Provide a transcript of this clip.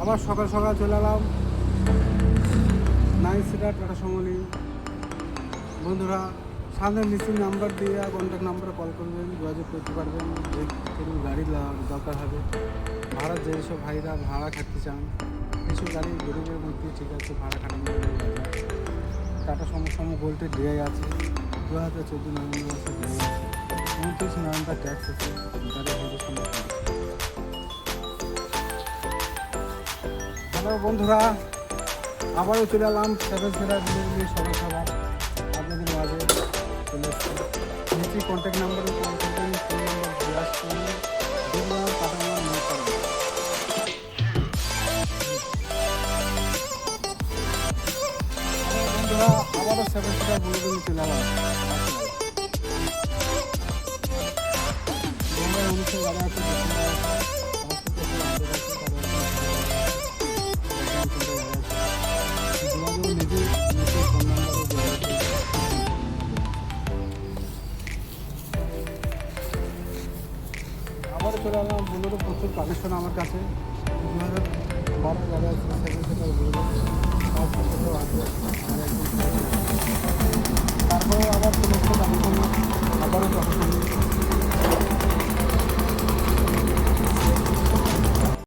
আবার সকাল সকাল চলে এলাম 9 সিটার টাটা সমনি। বন্ধুরা সামনে নিচে নাম্বার দিয়ে কন্ট্যাক্ট নাম্বারে কল করবেন, যোগাযোগ করতে পারবেন। যে কোনো গাড়ি দরকার হবে, ভাড়া যেসব ভাইরা ভাড়া খাটতে চান, কিছু গাড়ি গরিবের মধ্যে ঠিক আছে ভাড়া খাটানো টাটা সম বলতে ডিআই আছে, 2014 নভেম্বর মাসে ডিআই আছে, 29 নভেম্বর ট্যাক্স আছে, গাড়ি সামনে। হ্যালো বন্ধুরা, আবারও চলে এলাম 7 সিটার ডেলিভারি সকাল সকাল আপনাদের মাঝে চলে এসছি। নিচে কন্ট্যাক্ট নাম্বারে কল করবেন, ফোন নাম্বার জিজ্ঞাস করবেন, দেখবেন টাটা আমার মনে করবেন। বন্ধুরা আবারও 7 সিটার বলে চলে এলাম। অনুষ্ঠান গাড়ি আছে আবার চলে এলাম। বললো প্রচুর কালেকশন আমার কাছে, 2012 গাড়ি আছে, 7 সিটার বললো তারপরে